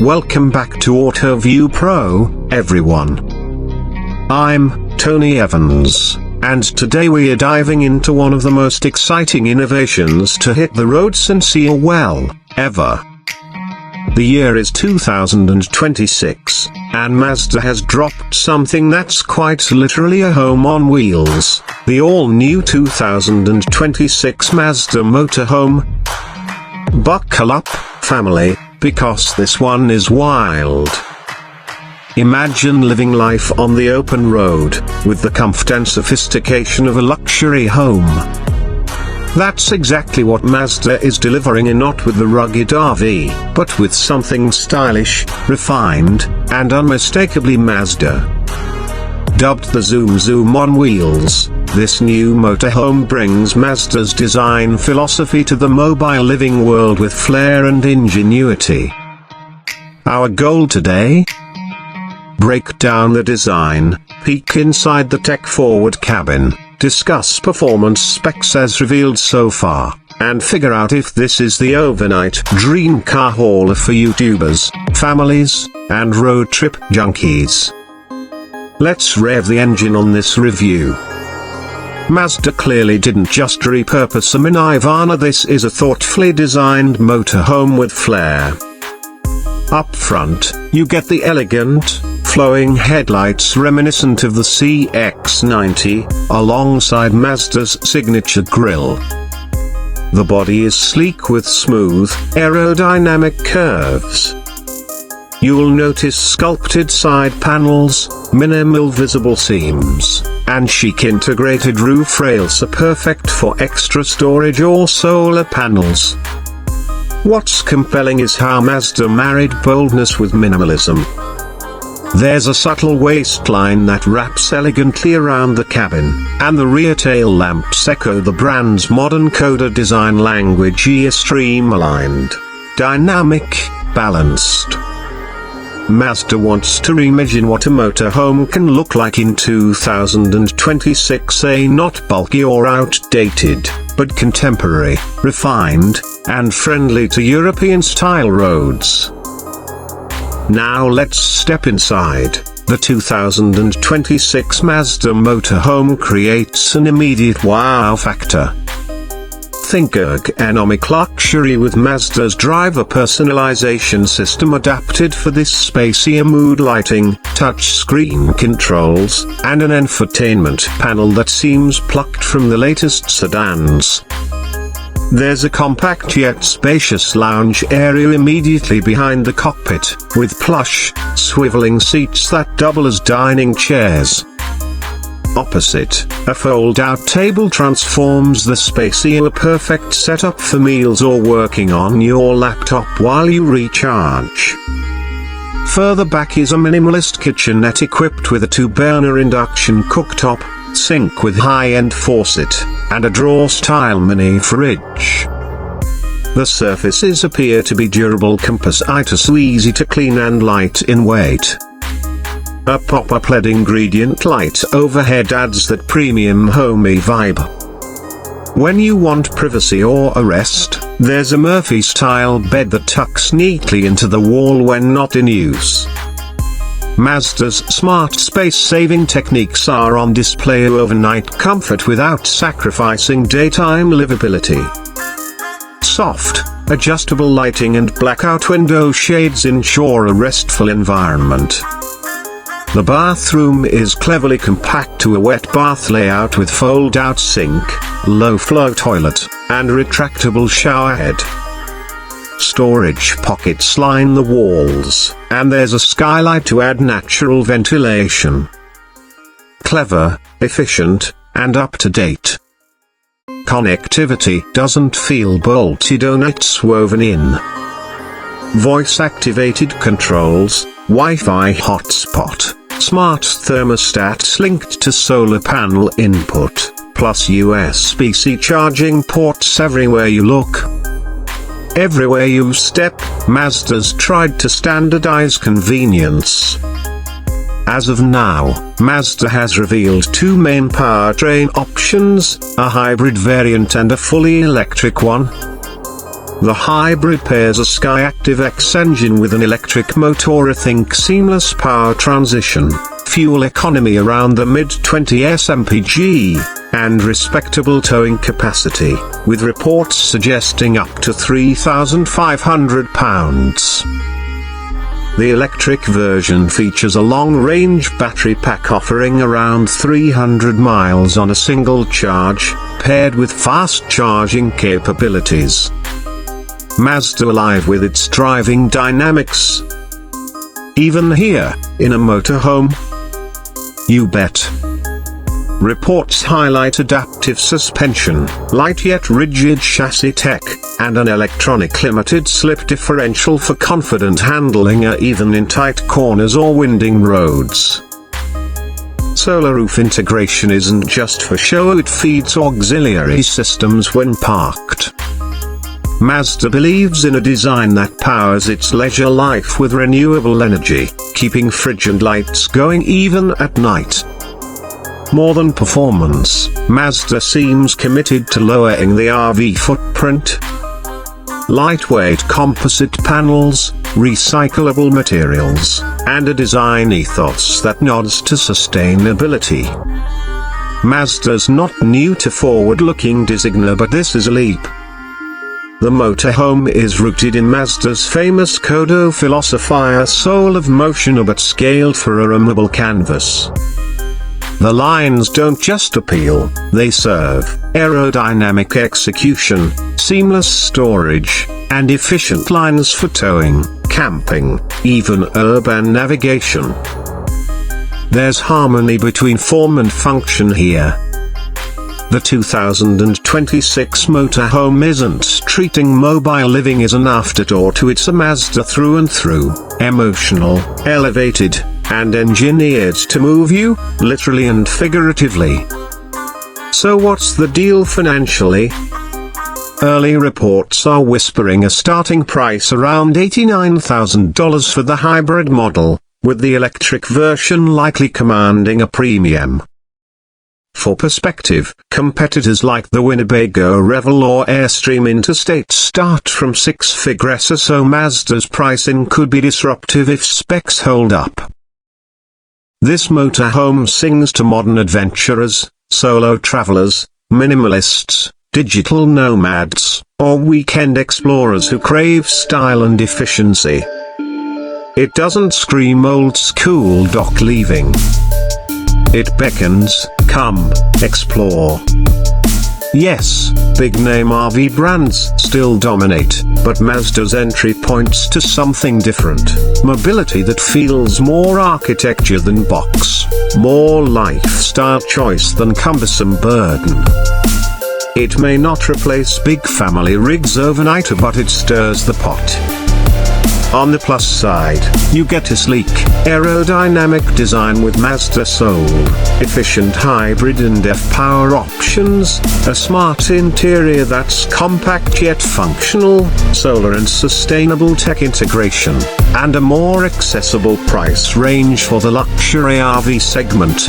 welcome back to AutoView Pro, everyone. I'm Tony Evans, and today we are diving into one of the most exciting innovations to hit the road since ever. The year is 2026, and Mazda has dropped something that's quite literally a home on wheels, the all-new 2026 Mazda Motorhome. Buckle up, family, because this one is wild. Imagine living life on the open road, with the comfort and sophistication of a luxury home. That's exactly what Mazda is delivering, and not with the rugged RV, but with something stylish, refined, and unmistakably Mazda. Dubbed the Zoom on wheels, this new motorhome brings Mazda's design philosophy to the mobile living world with flair and ingenuity. Our goal today? Break down the design, peek inside the tech-forward cabin, discuss performance specs as revealed so far, and figure out if this is the overnight dream car hauler for YouTubers, families, and road trip junkies. Let's rev the engine on this review. Mazda clearly didn't just repurpose a minivan, this is a thoughtfully designed motorhome with flair. Up front, you get the elegant, flowing headlights reminiscent of the CX-90, alongside Mazda's signature grille. The body is sleek with smooth, aerodynamic curves. You'll notice sculpted side panels, minimal visible seams, and chic integrated roof rails are perfect for extra storage or solar panels. What's compelling is how Mazda married boldness with minimalism. There's a subtle waistline that wraps elegantly around the cabin, and the rear tail lamps echo the brand's modern Kodo design language, streamlined, dynamic, balanced. Mazda wants to reimagine what a motorhome can look like in 2026, not bulky or outdated, but contemporary, refined, and friendly to European-style roads. Now let's step inside. The 2026 Mazda Motorhome creates an immediate wow factor. Think ergonomic luxury with Mazda's driver personalization system adapted for this spacier mood lighting, touchscreen controls, and an infotainment panel that seems plucked from the latest sedans. There's a compact yet spacious lounge area immediately behind the cockpit, with plush, swiveling seats that double as dining chairs. Opposite, a fold-out table transforms the space into a perfect setup for meals or working on your laptop while you recharge. Further back is a minimalist kitchenette equipped with a 2-burner induction cooktop, sink with high-end faucet, and a drawer-style mini fridge. The surfaces appear to be durable composite, so easy to clean and light in weight. A pop-up LED ingredient light overhead adds that premium homey vibe. When you want privacy or a rest, there's a Murphy-style bed that tucks neatly into the wall when not in use. Mazda's smart space-saving techniques are on display: overnight comfort without sacrificing daytime livability. Soft, adjustable lighting and blackout window shades ensure a restful environment. The bathroom is cleverly compact to a wet bath layout with fold-out sink, low-flow toilet, and retractable shower head. Storage pockets line the walls, and there's a skylight to add natural ventilation. Clever, efficient, and up-to-date. Connectivity doesn't feel bolted, it's woven in. Voice-activated controls, Wi-Fi hotspot, smart thermostats linked to solar panel input, plus USB-C charging ports everywhere you look. Everywhere you step, Mazda's tried to standardize convenience. As of now, Mazda has revealed two main powertrain options, a hybrid variant and a fully electric one. The hybrid pairs a Skyactiv X engine with an electric motor. Think seamless power transition, fuel economy around the mid-20s mpg, and respectable towing capacity, with reports suggesting up to 3,500 pounds. The electric version features a long-range battery pack offering around 300 miles on a single charge, paired with fast charging capabilities. Mazda alive with its driving dynamics. Even here, in a motorhome? You bet. Reports highlight adaptive suspension, light yet rigid chassis tech, and an electronic limited slip differential for confident handling even in tight corners or winding roads. Solar roof integration isn't just for show, it feeds auxiliary systems when parked. Mazda believes in a design that powers its leisure life with renewable energy, keeping fridge and lights going even at night. More than performance, Mazda seems committed to lowering the RV footprint. Lightweight composite panels, recyclable materials, and a design ethos that nods to sustainability. Mazda's not new to forward-looking design, but this is a leap. The motorhome is rooted in Mazda's famous Kodo philosophy, a soul of motion but scaled for a removable canvas. The lines don't just appeal, they serve aerodynamic execution, seamless storage, and efficient lines for towing, camping, even urban navigation. There's harmony between form and function here. The 2026 motorhome isn't treating mobile living as an afterthought. It's a Mazda through and through, emotional, elevated, and engineered to move you, literally and figuratively. So what's the deal financially? Early reports are whispering a starting price around $89,000 for the hybrid model, with the electric version likely commanding a premium. For perspective, competitors like the Winnebago Revel or Airstream Interstate start from six figures, so Mazda's pricing could be disruptive if specs hold up. This motorhome sings to modern adventurers, solo travelers, minimalists, digital nomads, or weekend explorers who crave style and efficiency. It doesn't scream old school dock leaving. It beckons, come, explore. Yes, big-name RV brands still dominate, but Mazda's entry points to something different. Mobility that feels more architecture than box, more lifestyle choice than cumbersome burden. It may not replace big family rigs overnight, but it stirs the pot. On the plus side, you get a sleek, aerodynamic design with Mazda Soul, efficient hybrid and F-Power options, a smart interior that's compact yet functional, solar and sustainable tech integration, and a more accessible price range for the luxury RV segment.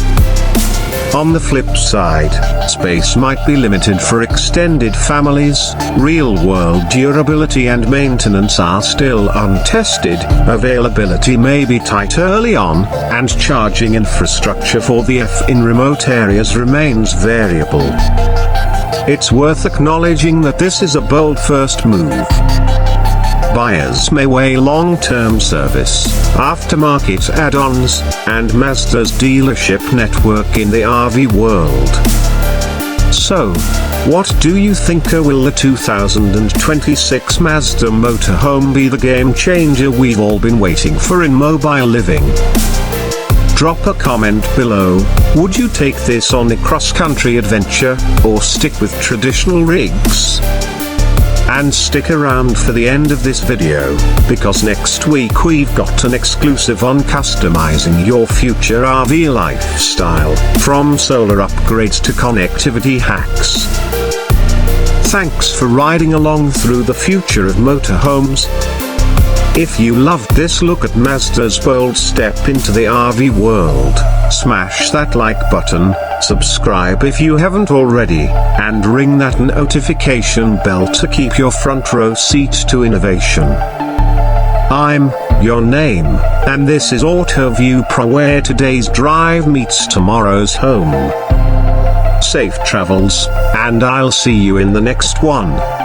On the flip side, space might be limited for extended families, real-world durability and maintenance are still untested, availability may be tight early on, and charging infrastructure for the in remote areas remains variable. It's worth acknowledging that this is a bold first move. Buyers may weigh long-term service, aftermarket add-ons, and Mazda's dealership network in the RV world. So, what do you think? Will the 2026 Mazda Motorhome be the game changer we've all been waiting for in mobile living? Drop a comment below. Would you take this on a cross-country adventure, or stick with traditional rigs? And stick around for the end of this video, because next week we've got an exclusive on customizing your future RV lifestyle, from solar upgrades to connectivity hacks. Thanks for riding along through the future of motorhomes. If you loved this look at Mazda's bold step into the RV world, smash that like button, subscribe if you haven't already, and ring that notification bell to keep your front row seat to innovation. I'm your name, and this is AutoView Pro, where today's drive meets tomorrow's home. Safe travels, and I'll see you in the next one.